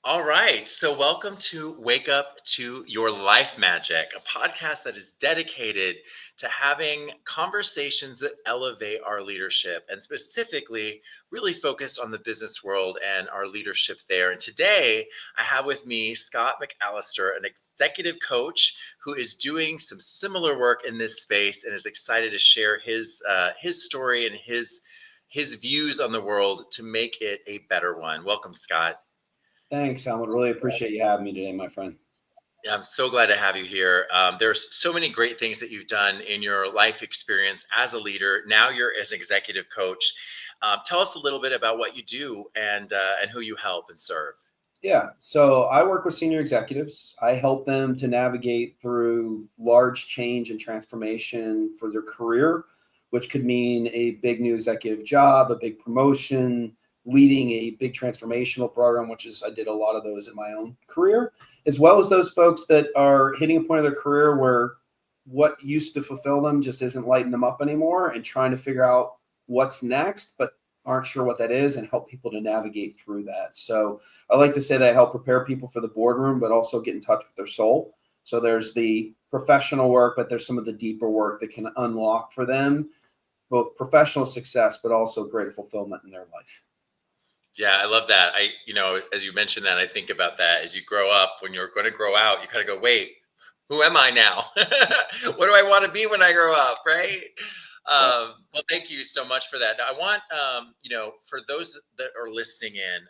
All right. So, welcome to Wake Up to Your Life Magic, a podcast that is dedicated to having conversations that elevate our leadership and specifically really focused on the business world and our leadership there. And today, I have with me Scott McAllister, an executive coach who is doing some similar work in this space and is excited to share his story and his views on the world to make it a better one. Welcome, Scott. Thanks, Helmut. Really appreciate you having me today, my friend. Yeah, I'm so glad to have you here. There's so many great things that you've done in your life experience as a leader. Now you're as an executive coach. Tell us a little bit about what you do and who you help and serve. Yeah, so I work with senior executives. I help them to navigate through large change and transformation for their career, which could mean a big new executive job, a big promotion, leading a big transformational program, which is I did a lot of those in my own career, as well as those folks that are hitting a point of their career where what used to fulfill them just isn't lighting them up anymore and trying to figure out what's next, but aren't sure what that is and help people to navigate through that. So I like to say that I help prepare people for the boardroom, but also get in touch with their soul. So there's the professional work, but there's some of the deeper work that can unlock for them both professional success, but also greater fulfillment in their life. Yeah, I love that. As you mentioned that, I think about that as you grow up, when you're going to grow out, you kind of go, wait, who am I now? What do I want to be when I grow up? Right. Yeah. Well, thank you so much for that. Now, I want, for those that are listening in,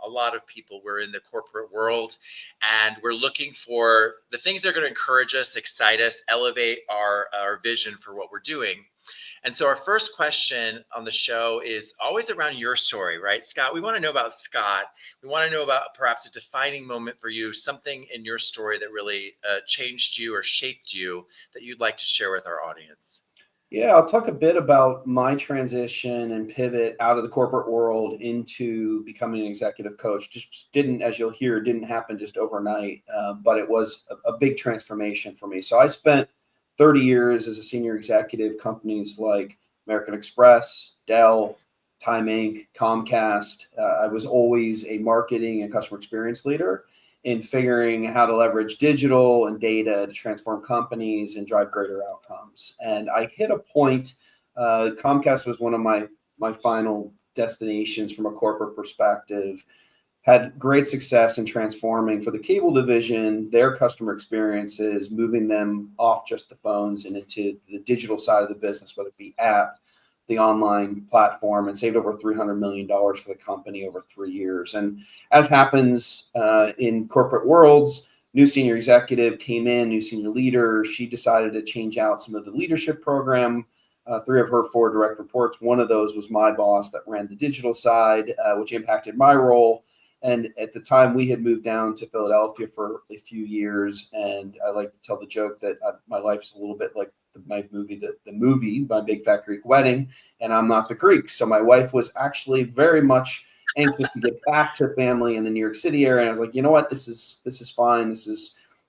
a lot of people, we're in the corporate world and we're looking for the things that are going to encourage us, excite us, elevate our vision for what we're doing. And so our first question on the show is always around your story, right, Scott? We want to know about Scott. We want to know about perhaps a defining moment for you, something in your story that really changed you or shaped you that you'd like to share with our audience. Yeah, I'll talk a bit about my transition and pivot out of the corporate world into becoming an executive coach. Just didn't, as you'll hear, didn't happen just overnight, but it was a big transformation for me. So I spent 30 years as a senior executive, companies like American Express, Dell, Time Inc., Comcast. I was always a marketing and customer experience leader in figuring how to leverage digital and data to transform companies and drive greater outcomes. And I hit a point. Comcast was one of my final destinations from a corporate perspective. Had great success in transforming for the cable division their customer experiences, moving them off just the phones and into the digital side of the business, whether it be app, the online platform, and saved over $300 million for the company over 3 years. And as happens in corporate worlds, new senior executive came in, new senior leader. She decided to change out some of the leadership program. 3 of her 4 direct reports. One of those was my boss that ran the digital side, which impacted my role. And at the time, we had moved down to Philadelphia for a few years. And I like to tell the joke that my life's a little bit like my movie, My Big Fat Greek Wedding, and I'm not the Greek. So my wife was actually very much anxious to get back to family in the New York City area. And I was like, you know what, this is fine.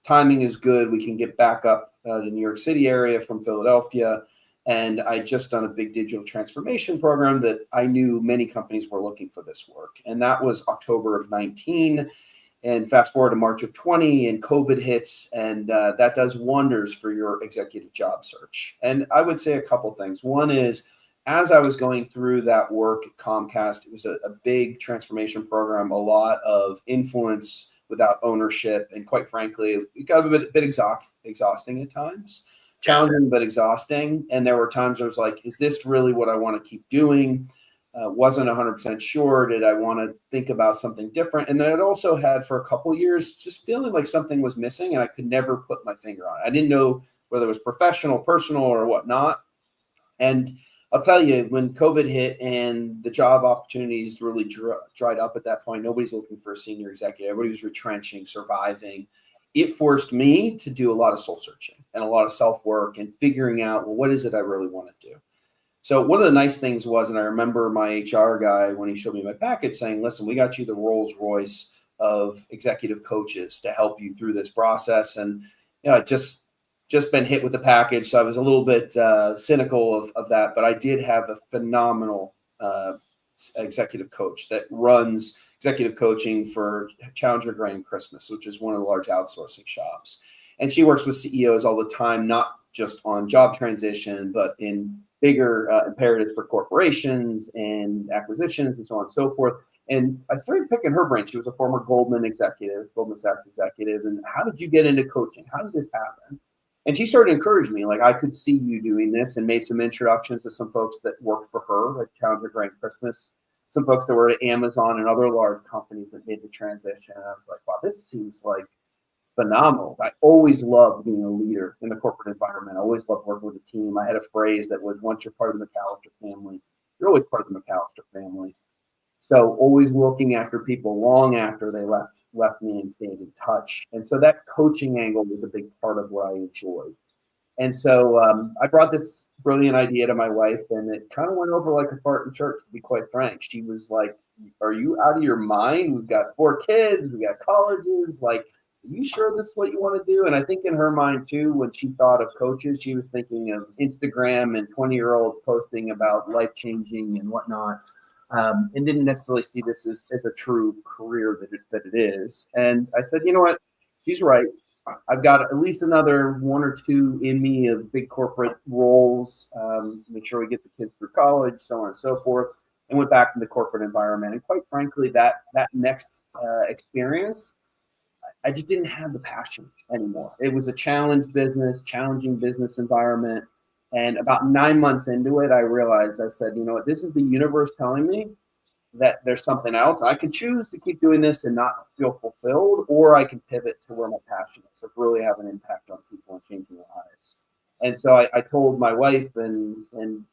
Timing is good. We can get back up to New York City area from Philadelphia. And I just done a big digital transformation program that I knew many companies were looking for this work. And that was October of 19. And fast forward to March of 20 and COVID hits, and that does wonders for your executive job search. And I would say a couple things. One is, as I was going through that work at Comcast, it was a big transformation program, a lot of influence without ownership. And quite frankly, it got a bit exhausting at times. Yeah. Challenging, but exhausting. And there were times where I was like, is this really what I want to keep doing? Wasn't 100% sure. Did I want to think about something different? And then it also had for a couple years just feeling like something was missing and I could never put my finger on it. I didn't know whether it was professional, personal, or whatnot. And I'll tell you, when COVID hit and the job opportunities really dried up at that point, nobody's looking for a senior executive. Everybody was retrenching, surviving. It forced me to do a lot of soul searching and a lot of self work and figuring out, well, what is it I really want to do? So one of the nice things was, and I remember my HR guy when he showed me my package saying, listen, we got you the Rolls Royce of executive coaches to help you through this process. And I just been hit with the package. So I was a little bit cynical of that, but I did have a phenomenal executive coach that runs executive coaching for Challenger Grain Christmas, which is one of the large outsourcing shops. And she works with CEOs all the time, not just on job transition, but in bigger imperatives for corporations and acquisitions and so on and so forth. And I started picking her brain. She was a former Goldman Sachs executive. And how did you get into coaching? How did this happen? And she started to encourage me, like, I could see you doing this, and made some introductions to some folks that worked for her at Challenger Grain Christmas, some folks that were at Amazon and other large companies that made the transition. And I was like, wow, this seems like phenomenal. I always loved being a leader in the corporate environment. I always loved working with a team. I had a phrase that was, once you're part of the McAllister family, you're always part of the McAllister family. So always looking after people long after they left me and stayed in touch. And so that coaching angle was a big part of what I enjoyed. And so I brought this brilliant idea to my wife, and it kind of went over like a fart in church, to be quite frank. She was like, are you out of your mind? We've got 4 kids. We got colleges. Like, are you sure this is what you want to do? And I think in her mind, too, when she thought of coaches, she was thinking of Instagram and 20-year-olds posting about life-changing and whatnot, and didn't necessarily see this as a true career that it is. And I said, you know what? She's right. I've got at least another 1 or 2 in me of big corporate roles, make sure we get the kids through college, so on and so forth, and went back to the corporate environment. And quite frankly, that next experience, I just didn't have the passion anymore. It was a challenging business environment. And about 9 months into it, I realized, I said, you know what, this is the universe telling me that there's something else. I can choose to keep doing this and not feel fulfilled, or I can pivot to where my passion is, so really have an impact on people and changing lives. And so I told my wife and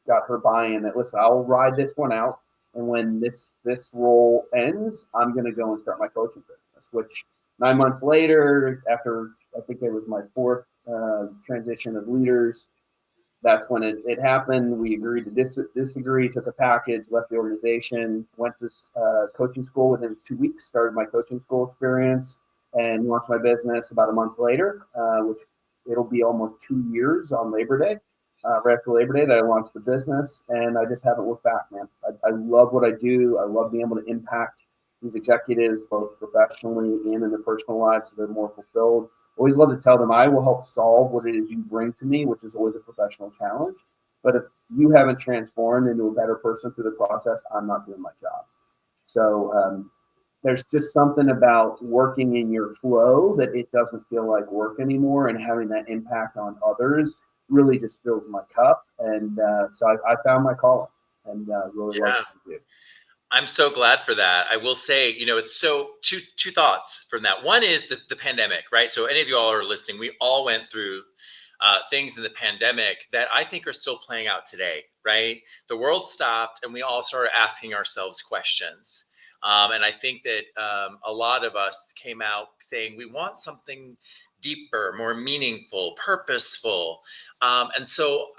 got her buy-in that, listen, I'll ride this one out. And when this role ends, I'm going to go and start my coaching business, which 9 months later, after I think it was my 4th transition of leaders, that's when it happened. We agreed to disagree, took a package, left the organization, went to coaching school within 2 weeks, started my coaching school experience, and launched my business about a month later, which it'll be almost 2 years on Labor Day, right after Labor Day, that I launched the business. And I just haven't looked back, man. I love what I do. I love being able to impact these executives, both professionally and in their personal lives, so they're more fulfilled. Always love to tell them I will help solve what it is you bring to me, which is always a professional challenge. But if you haven't transformed into a better person through the process, I'm not doing my job. So there's just something about working in your flow that it doesn't feel like work anymore, and having that impact on others really just fills my cup. And so I found my calling, and really love what I do. I'm so glad for that. I will say, it's so two thoughts from that. One is the pandemic, right? So any of you all are listening, we all went through things in the pandemic that I think are still playing out today, right? The world stopped and we all started asking ourselves questions. And I think that a lot of us came out saying we want something deeper, more meaningful, purposeful. And so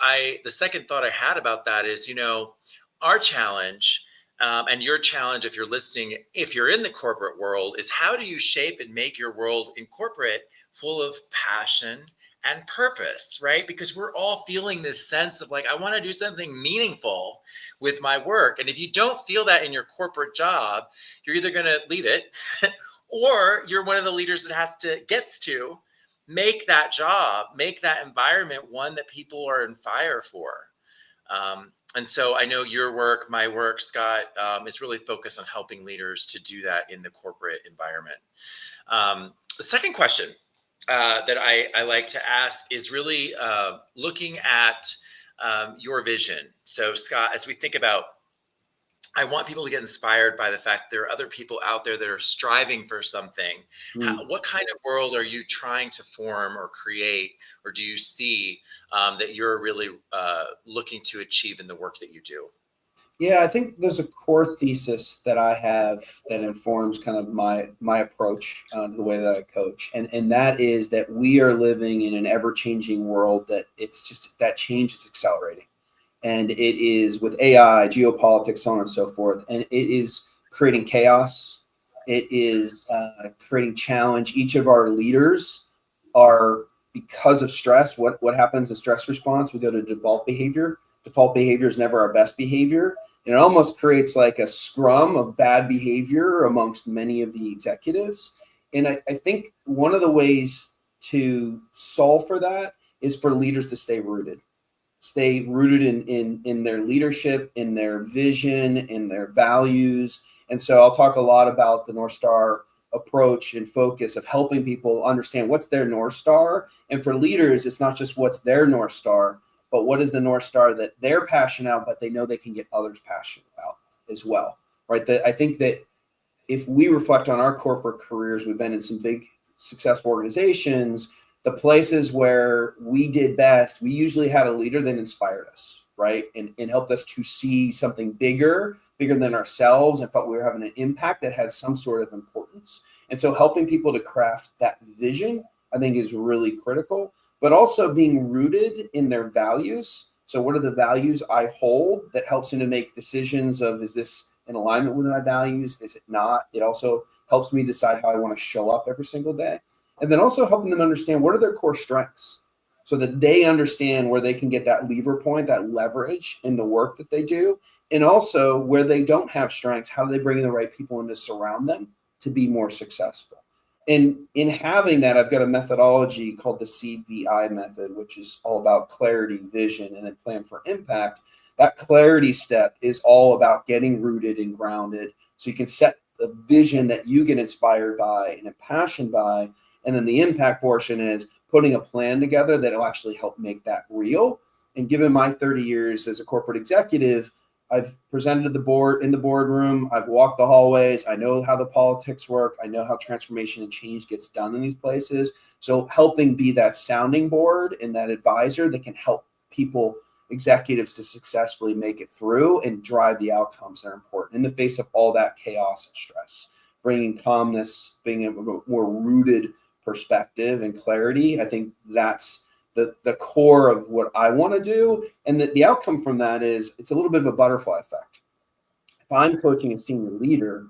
the second thought I had about that is, our challenge and your challenge, if you're listening, if you're in the corporate world, is how do you shape and make your world in corporate full of passion and purpose, right? Because we're all feeling this sense of like, I want to do something meaningful with my work. And if you don't feel that in your corporate job, you're either going to leave it or you're one of the leaders that gets to make that job, make that environment one that people are on fire for. And so I know your work, my work, Scott, is really focused on helping leaders to do that in the corporate environment. The second question that I like to ask is really looking at your vision. So Scott, as we think about, I want people to get inspired by the fact there are other people out there that are striving for something. What kind of world are you trying to form or create, or do you see that you're really looking to achieve in the work that you do? Yeah, I think there's a core thesis that I have that informs kind of my approach to the way that I coach, and that is that we are living in an ever-changing world that it's just that change is accelerating. And it is with AI, geopolitics, so on and so forth. And it is creating chaos. It is creating challenge. Each of our leaders are, because of stress, what happens in stress response? We go to default behavior. Default behavior is never our best behavior. And it almost creates like a scrum of bad behavior amongst many of the executives. And I think one of the ways to solve for that is for leaders to stay rooted in their leadership, in their vision, in their values. And so I'll talk a lot about the North Star approach and focus of helping people understand what's their North Star. And for leaders, it's not just what's their North Star, but what is the North Star that they're passionate about, but they know they can get others passionate about as well, right? I think that if we reflect on our corporate careers, we've been in some big successful organizations. The places where we did best, we usually had a leader that inspired us, right? And helped us to see something bigger than ourselves, and felt we were having an impact that had some sort of importance. And so helping people to craft that vision, I think, is really critical, but also being rooted in their values. So what are the values I hold that helps them to make decisions of, is this in alignment with my values? Is it not? It also helps me decide how I want to show up every single day. And then also helping them understand what are their core strengths so that they understand where they can get that lever point, that leverage in the work that they do. And also where they don't have strengths, how do they bring in the right people in to surround them to be more successful? And in having that, I've got a methodology called the CVI method, which is all about clarity, vision, and then plan for impact. That clarity step is all about getting rooted and grounded so you can set the vision that you get inspired by and impassioned by. And then the impact portion is putting a plan together that will actually help make that real. And given my 30 years as a corporate executive, I've presented to the board in the boardroom. I've walked the hallways. I know how the politics work. I know how transformation and change gets done in these places. So helping be that sounding board and that advisor that can help people, executives, to successfully make it through and drive the outcomes that are important in the face of all that chaos and stress. Bringing calmness, being a more rooted perspective and clarity. I think that's the core of what I want to do. And the outcome from that is it's a little bit of a butterfly effect. If I'm coaching a senior leader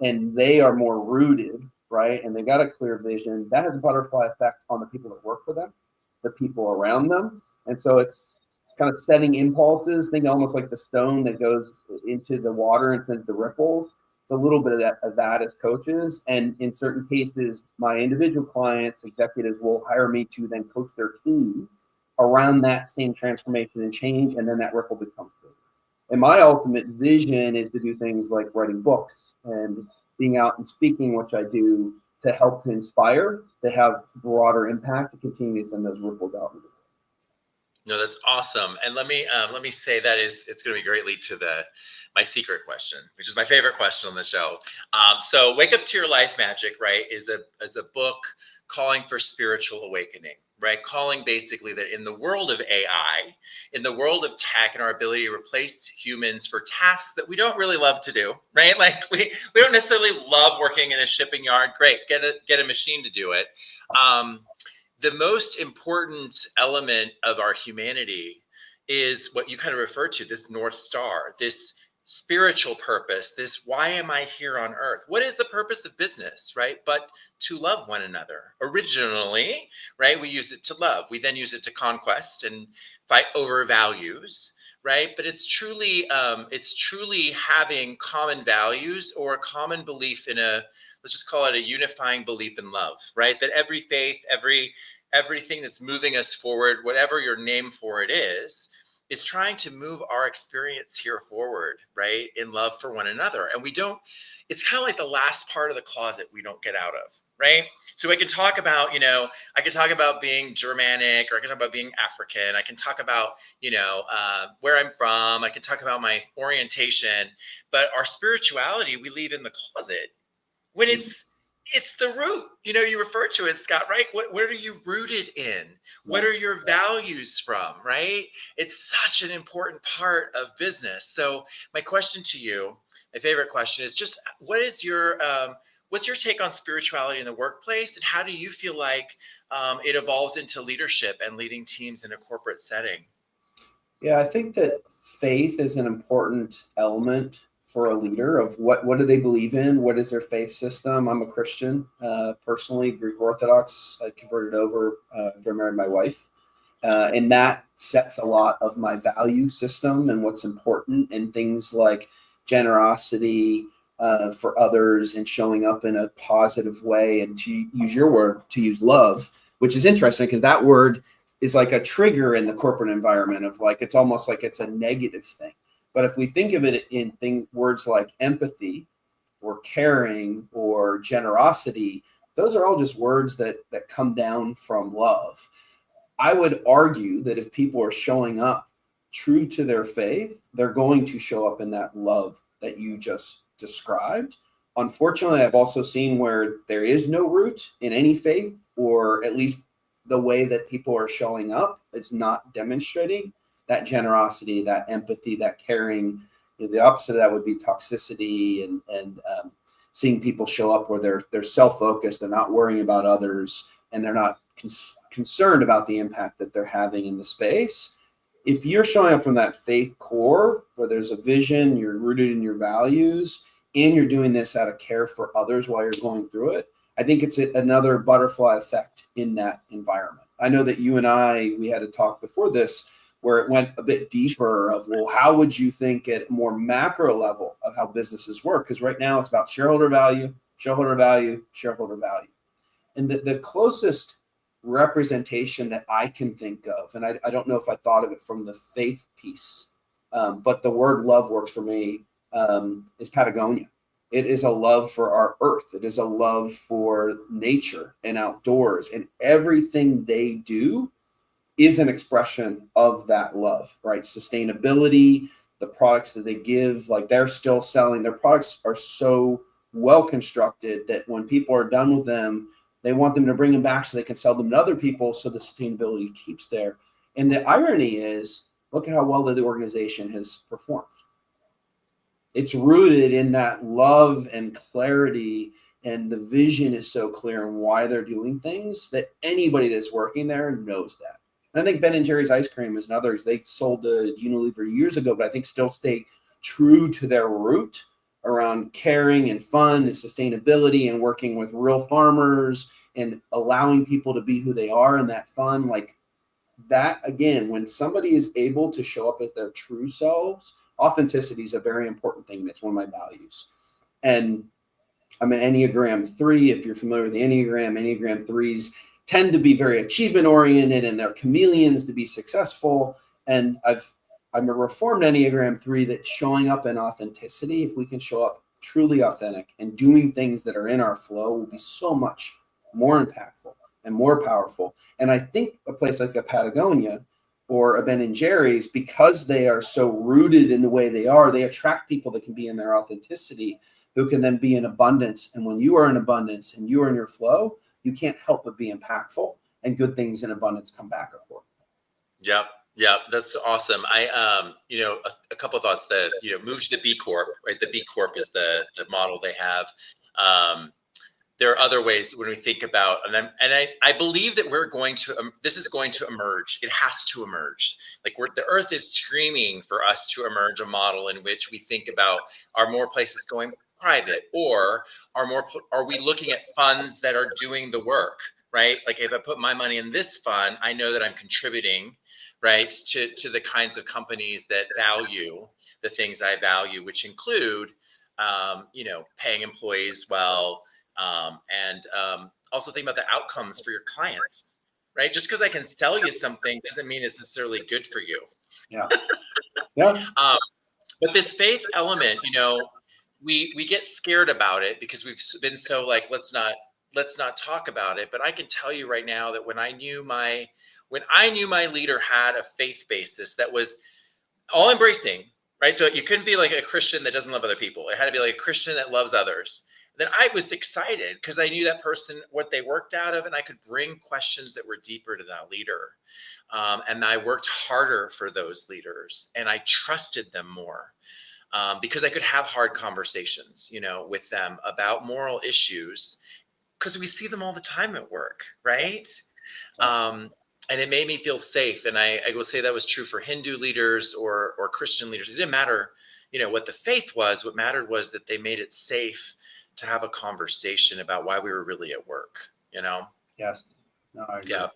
and they are more rooted, right, and they got a clear vision, that has a butterfly effect on the people that work for them, the people around them. And so it's kind of setting impulses, think almost like the stone that goes into the water and sends the ripples. It's a little bit of that as coaches. And in certain cases, my individual clients, executives will hire me to then coach their team around that same transformation and change. And then that ripple becomes bigger. And my ultimate vision is to do things like writing books and being out and speaking, which I do, to help to inspire, to have broader impact, to continue to send those ripples out. No, that's awesome. And let me say that it's going to be greatly to my secret question, which is my favorite question on the show. So Wake Up to Your Life Magic, right, is a book calling for spiritual awakening, right? Calling basically that in the world of AI, in the world of tech and our ability to replace humans for tasks that we don't really love to do, right? Like we don't necessarily love working in a shipping yard. Great, get a machine to do it. The most important element of our humanity is what you kind of refer to, this North Star, this spiritual purpose, this why am I here on earth? What is the purpose of business, right? But to love one another. Originally, right, we use it to love. We then use it to conquest and fight over values, right? But it's truly having common values or a common belief in let's just call it a unifying belief in love, right? That every faith, everything that's moving us forward, whatever your name for it is trying to move our experience here forward, right? In love for one another. And it's kind of like the last part of the closet we don't get out of, right? So I can talk about, being Germanic, or I can talk about being African. I can talk about, where I'm from. I can talk about my orientation, but our spirituality, we leave in the closet when it's the root, you refer to it, Scott, right? What are you rooted in? What are your values from, right? It's such an important part of business. So my question to you, my favorite question, is just what's your take on spirituality in the workplace, and how do you feel like it evolves into leadership and leading teams in a corporate setting? Yeah, I think that faith is an important element for a leader of what do they believe in? What is their faith system? I'm a Christian, personally, Greek Orthodox. I converted over after I married my wife. And that sets a lot of my value system and what's important, and things like generosity for others and showing up in a positive way. And to use your word, to use love, which is interesting because that word is like a trigger in the corporate environment of like, it's almost like it's a negative thing. But if we think of it in words like empathy or caring or generosity, those are all just words that come down from love. I would argue that if people are showing up true to their faith, they're going to show up in that love that you just described. Unfortunately, I've also seen where there is no root in any faith, or at least the way that people are showing up is not demonstrating that generosity, that empathy, that caring. The opposite of that would be toxicity and seeing people show up where they're self-focused, they're not worrying about others, and they're not concerned about the impact that they're having in the space. If you're showing up from that faith core where there's a vision, you're rooted in your values, and you're doing this out of care for others while you're going through it, I think it's another butterfly effect in that environment. I know that you and we had a talk before this where it went a bit deeper of, well, how would you think at a more macro level of how businesses work? Because right now it's about shareholder value, shareholder value, shareholder value. And the closest representation that I can think of, and I don't know if I thought of it from the faith piece, but the word love works for me, is Patagonia. It is a love for our earth. It is a love for nature and outdoors, and everything they do is an expression of that love, right? Sustainability, the products that they give, like they're still selling, their products are so well constructed that when people are done with them, they want them to bring them back so they can sell them to other people, so the sustainability keeps there. And the irony is, look at how well the organization has performed. It's rooted in that love and clarity, and the vision is so clear on why they're doing things that anybody that's working there knows that. And I think Ben and Jerry's ice cream is another. They sold to Unilever years ago, but I think still stay true to their root around caring and fun and sustainability and working with real farmers and allowing people to be who they are in that fun. Like that, again, when somebody is able to show up as their true selves, authenticity is a very important thing. That's one of my values. And I'm an Enneagram 3. If you're familiar with the Enneagram 3s tend to be very achievement oriented and they're chameleons to be successful. And I'm a reformed Enneagram 3 that's showing up in authenticity. If we can show up truly authentic and doing things that are in our flow, will be so much more impactful and more powerful. And I think a place like a Patagonia or a Ben and Jerry's, because they are so rooted in the way they are, they attract people that can be in their authenticity, who can then be in abundance. And when you are in abundance and you are in your flow, you can't help but be impactful, and good things in abundance come back accordingly. Yep. That's awesome. A couple of thoughts that, move to the B Corp, right? The B Corp is the model they have. There are other ways when we think about, and I believe that this is going to emerge. It has to emerge. Like the earth is screaming for us to emerge a model in which we think about, are more places going private, or are we looking at funds that are doing the work, right? Like if I put my money in this fund, I know that I'm contributing, right, to the kinds of companies that value the things I value, which include, paying employees well, and also think about the outcomes for your clients, right? Just because I can sell you something doesn't mean it's necessarily good for you. Yeah. But this faith element, we get scared about it because we've been so like, let's not talk about it. But I can tell you right now that when I knew my leader had a faith basis that was all embracing, right? So you couldn't be like a Christian that doesn't love other people. It had to be like a Christian that loves others. Then I was excited because I knew that person, what they worked out of, and I could bring questions that were deeper to that leader. And I worked harder for those leaders, and I trusted them more. Because I could have hard conversations, with them about moral issues, because we see them all the time at work, right? And it made me feel safe. And I will say that was true for Hindu leaders or Christian leaders. It didn't matter, what the faith was. What mattered was that they made it safe to have a conversation about why we were really at work, Yes. No, I agree. Yeah.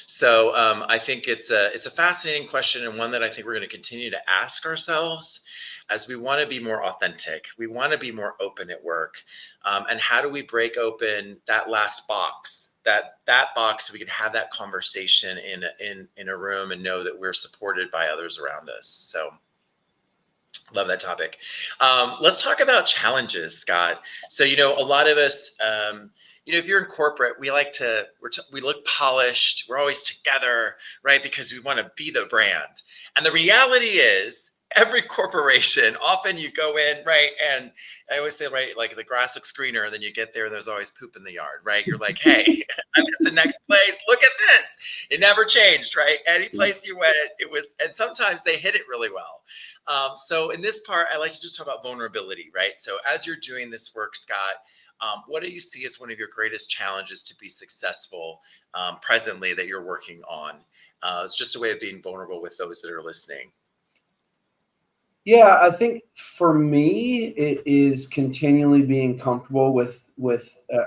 So I think it's a fascinating question, and one that I think we're going to continue to ask ourselves as we want to be more authentic. We want to be more open at work, and how do we break open that last box? That box, so we can have that conversation in a room and know that we're supported by others around us. So love that topic. Let's talk about challenges, Scott. So, a lot of us, if you're in corporate, we like to, we look polished. We're always together, right? Because we want to be the brand. And the reality is, every corporation, often you go in, right? And I always say, right, like the grass looks greener, and then you get there and there's always poop in the yard, right? You're like, hey, I'm at the next place. Look at this. It never changed, right? Any place you went, it was, and sometimes they hit it really well. So in this part, I like to just talk about vulnerability, right? So as you're doing this work, Scott, what do you see as one of your greatest challenges to be successful presently that you're working on? It's just a way of being vulnerable with those that are listening. Yeah, I think for me, it is continually being comfortable with.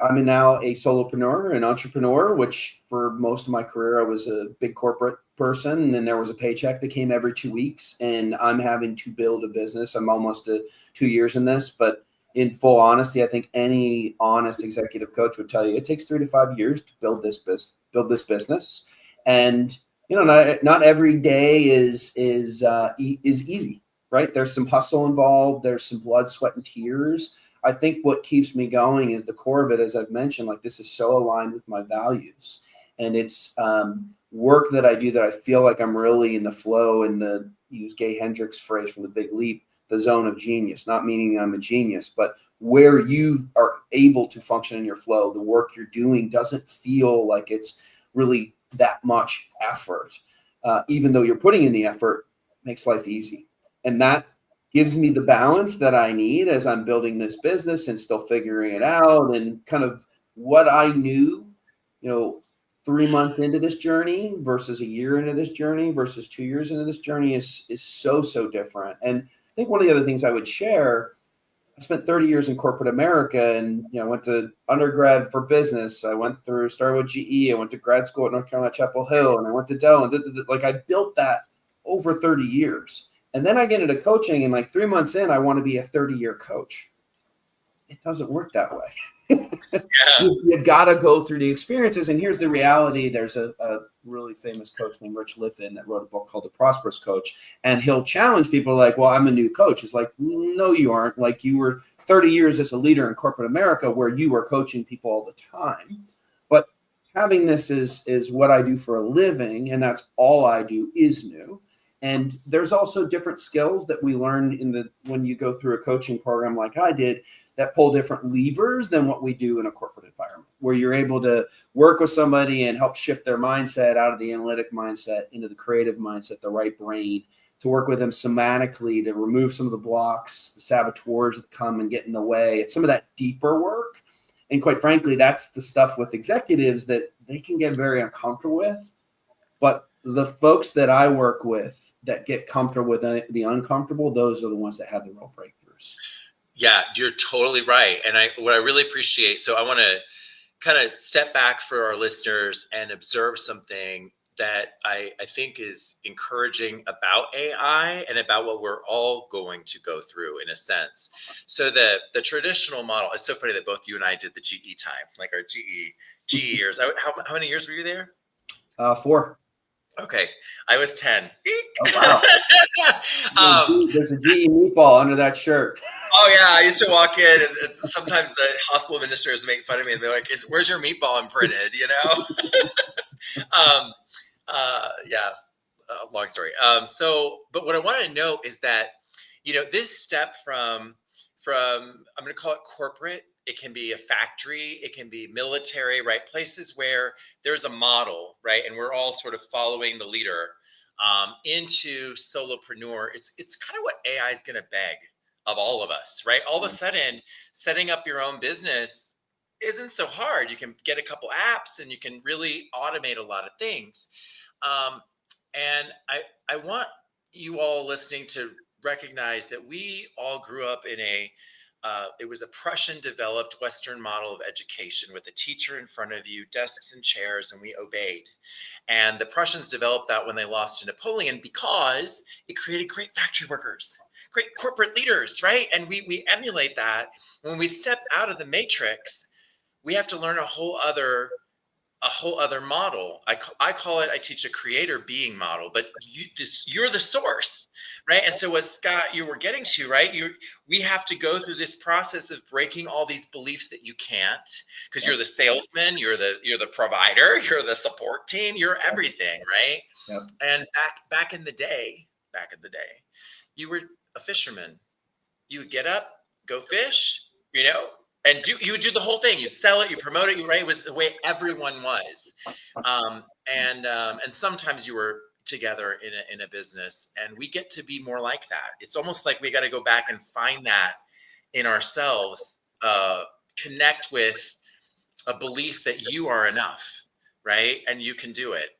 I'm now a solopreneur, an entrepreneur, which for most of my career I was a big corporate person, and then there was a paycheck that came every 2 weeks, and I'm having to build a business. I'm almost 2 years in this, but in full honesty, I think any honest executive coach would tell you it takes 3 to 5 years to build this business, and not every day is easy, right? There's some hustle involved. There's some blood, sweat, and tears. I think what keeps me going is the core of it, as I've mentioned, like this is so aligned with my values. And it's work that I do that I feel like I'm really in the flow, in the, use Gay Hendricks' phrase from The Big Leap, the zone of genius, not meaning I'm a genius, but where you are able to function in your flow, the work you're doing doesn't feel like it's really that much effort. Even though you're putting in the effort, makes life easy. And that gives me the balance that I need as I'm building this business and still figuring it out, and kind of what I knew, 3 months into this journey versus a year into this journey versus 2 years into this journey is so different. And I think one of the other things I would share, I spent 30 years in corporate America, and I went to undergrad for business. I started with GE. I went to grad school at North Carolina Chapel Hill, and I went to Dell, and like I built that over 30 years. And then I get into coaching, and like 3 months in, I want to be a 30-year coach. It doesn't work that way. Yeah. You've got to go through the experiences. And here's the reality. There's a really famous coach named Rich Lifton that wrote a book called The Prosperous Coach. And he'll challenge people like, well, I'm a new coach. It's like, no, you aren't. Like, you were 30 years as a leader in corporate America where you were coaching people all the time. But having this is what I do for a living, and that's all I do, is new. And there's also different skills that we learn when you go through a coaching program like I did, that pull different levers than what we do in a corporate environment, where you're able to work with somebody and help shift their mindset out of the analytic mindset into the creative mindset, the right brain, to work with them somatically, to remove some of the blocks, the saboteurs that come and get in the way. It's some of that deeper work. And quite frankly, that's the stuff with executives that they can get very uncomfortable with. But the folks that I work with that get comfortable with the uncomfortable, those are the ones that have the real breakthroughs. Yeah, you're totally right. And what I really appreciate, so I want to kind of step back for our listeners and observe something that I think is encouraging about AI and about what we're all going to go through, in a sense. So the traditional model, it's so funny that both you and I did the GE time, like our GE years. How many years were you there? 4. Okay, I was 10. Oh, wow. There's a GE meatball under that shirt. Oh yeah, I used to walk in, and sometimes the hospital administrators make fun of me, and they're like, "Where's your meatball imprinted?" Yeah, long story. But what I want to know is that, this step from I'm going to call it corporate. It can be a factory, it can be military, right? Places where there's a model, right, and we're all sort of following the leader. Into solopreneur, it's kind of what AI is going to beg of all of us, right? All of a sudden, setting up your own business isn't so hard. You can get a couple apps and you can really automate a lot of things. Um, and I want you all listening to recognize that we all grew up in a it was a Prussian-developed Western model of education with a teacher in front of you, desks and chairs, and we obeyed. And the Prussians developed that when they lost to Napoleon because it created great factory workers, great corporate leaders, right? And we emulate that. When we step out of the matrix, we have to learn a whole other model. I call it, I teach a creator being model, but you're the source, right? And so what Scott, you were getting to, right? We have to go through this process of breaking all these beliefs that you can't, because you're the salesman, you're the provider, you're the support team, you're everything, right? Yep. And back in the day, you were a fisherman. You would get up, go fish, and you would do the whole thing. You'd sell it, you promote it, right? It was the way everyone was. And sometimes you were together in a business, and we get to be more like that. It's almost like we got to go back and find that in ourselves, connect with a belief that you are enough, right? And you can do it.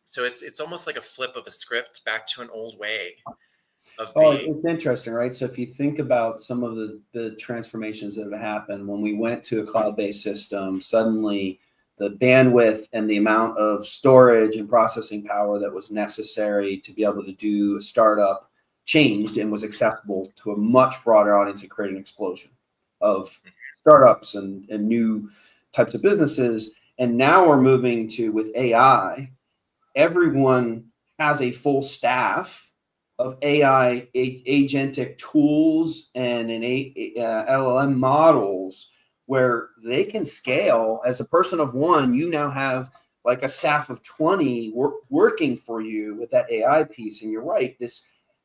So it's almost like a flip of a script back to an old way of being. It's interesting, right? So if you think about some of the transformations that have happened, when we went to a cloud-based system, suddenly the bandwidth and the amount of storage and processing power that was necessary to be able to do a startup changed and was accessible to a much broader audience and created an explosion of startups and new types of businesses. And now we're moving to, with AI, everyone has a full staff of AI agentic tools and LLM models where they can scale. As a person of one, you now have like a staff of 20 working for you with that AI piece. And you're right,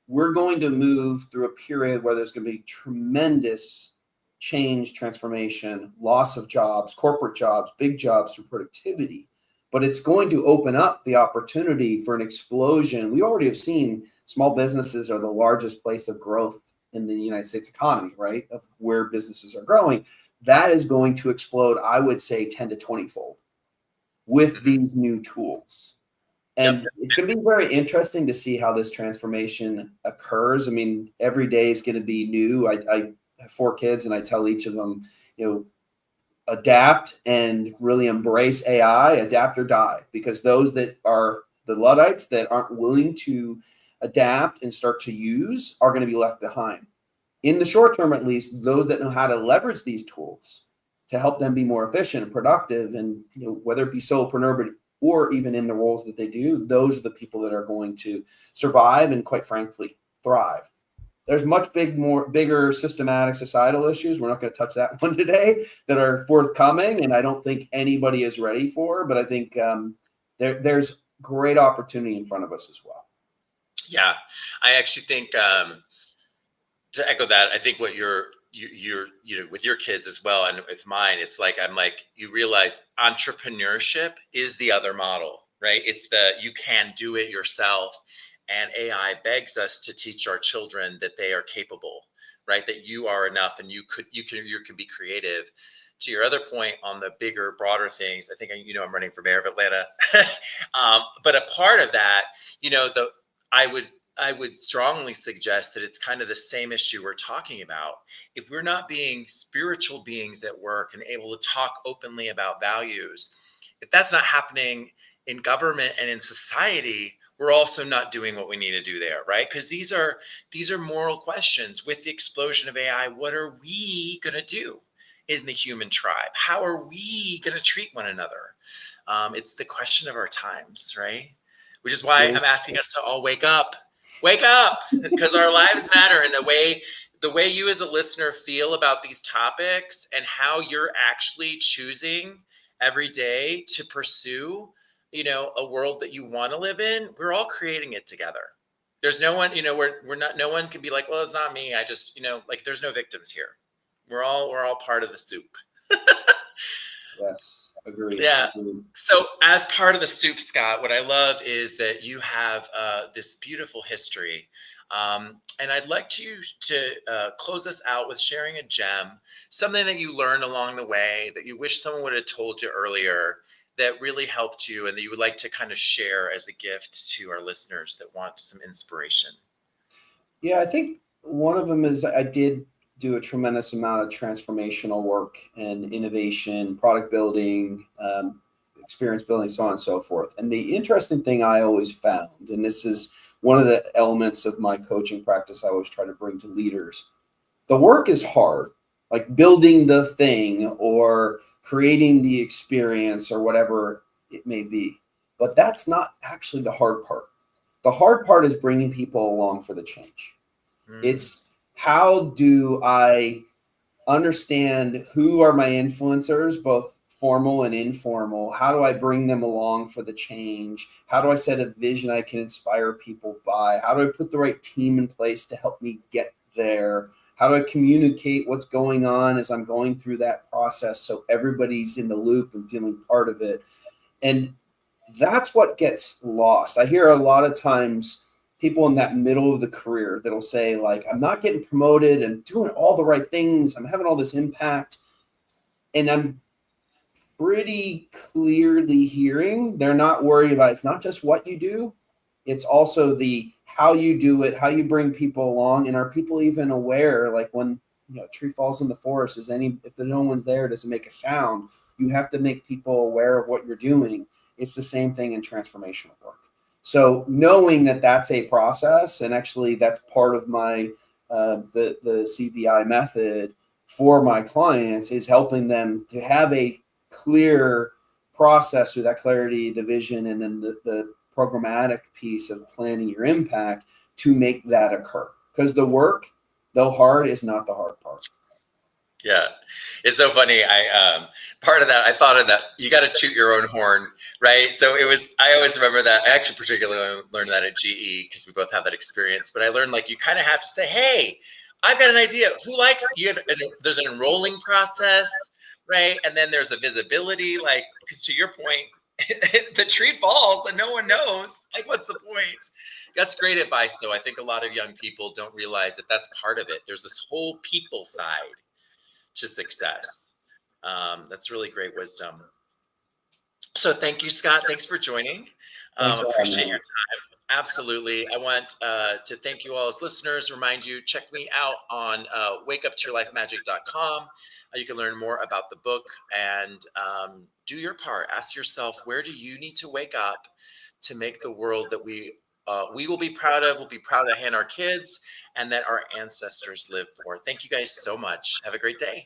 we're going to move through a period where there's going to be tremendous change, transformation, loss of jobs, corporate jobs, big jobs through productivity. But it's going to open up the opportunity for an explosion. We already have seen small businesses are the largest place of growth in the United States economy, right? Of where businesses are growing. That is going to explode, I would say, 10 to 20 fold with these new tools. And it's going to be very interesting to see how this transformation occurs. I mean, every day is going to be new. I have 4 kids, and I tell each of them, adapt and really embrace AI, adapt or die, because those that are the Luddites that aren't willing to adapt and start to use are going to be left behind. In the short term, at least, those that know how to leverage these tools to help them be more efficient and productive, and whether it be solopreneur or even in the roles that they do, those are the people that are going to survive and, quite frankly, thrive. There's much bigger systematic societal issues. We're not going to touch that one today that are forthcoming, and I don't think anybody is ready for. But I think there's great opportunity in front of us as well. Yeah, I actually think to echo that, I think what you're with your kids as well, and with mine, it's like you realize entrepreneurship is the other model, right? It's you can do it yourself. And AI begs us to teach our children that they are capable, right? That you are enough, and you can be creative. To your other point on the bigger, broader things, I think I'm running for mayor of Atlanta, but a part of that, I would strongly suggest that it's kind of the same issue we're talking about. If we're not being spiritual beings at work and able to talk openly about values, if that's not happening in government and in society, we're also not doing what we need to do there, right? Because these are moral questions. With the explosion of AI, what are we going to do in the human tribe? How are we going to treat one another? It's the question of our times, right? Which is why I'm asking us to all wake up, because our lives matter. And the way you as a listener feel about these topics and how you're actually choosing every day to pursue a world that you want to live in, we're all creating it together. There's no one, we're not, no one can be like, well, it's not me. I just, there's no victims here. We're all part of the soup. Yes, agreed. Yeah. Agreed. So as part of the soup, Scott, what I love is that you have this beautiful history. And I'd like you to close us out with sharing a gem, something that you learned along the way that you wish someone would have told you earlier, that really helped you, and that you would like to kind of share as a gift to our listeners that want some inspiration. Yeah, I think one of them is I did do a tremendous amount of transformational work and innovation, product building, experience building, so on and so forth. And the interesting thing I always found, and this is one of the elements of my coaching practice I always try to bring to leaders, the work is hard, like building the thing or creating the experience or whatever it may be. But that's not actually the hard part. The hard part is bringing people along for the change. Mm. It's how do I understand who are my influencers, both formal and informal? How do I bring them along for the change? How do I set a vision I can inspire people by? How do I put the right team in place to help me get there? How do I communicate what's going on as I'm going through that process so everybody's in the loop and feeling part of it? And that's what gets lost. I hear a lot of times people in that middle of the career that'll say, like, I'm not getting promoted and doing all the right things. I'm having all this impact. And I'm pretty clearly hearing they're not worried about it's not just what you do, it's also the how you do it, how you bring people along, and are people even aware? Like when a tree falls in the forest, is any if no one's there, does it make a sound? You have to make people aware of what you're doing. It's the same thing in transformational work. So knowing that that's a process, and actually that's part of my the CVI method for my clients, is helping them to have a clear process through that clarity, the vision, and then the programmatic piece of planning your impact to make that occur. Because the work, though hard, is not the hard part. Yeah, it's so funny. Part of that, I thought of that. You got to toot your own horn, right? So it was. I always remember that. I actually particularly learned that at GE because we both have that experience. But I learned like you kind of have to say, "Hey, I've got an idea. Who likes you?" There's an enrolling process, right? And then there's a visibility, like because to your point, the tree falls and no one knows. Like, what's the point? That's great advice, though. I think a lot of young people don't realize that that's part of it. There's this whole people side to success. That's really great wisdom. So thank you, Scott. Thanks for joining. Thanks for having Appreciate me. your time. Absolutely. I want to thank you all as listeners. Remind you, check me out on wakeuptoyourlifemagic.com. You can learn more about the book and do your part. Ask yourself, where do you need to wake up to make the world that we will be proud of, we'll be proud to hand our kids, and that our ancestors lived for. Thank you guys so much. Have a great day.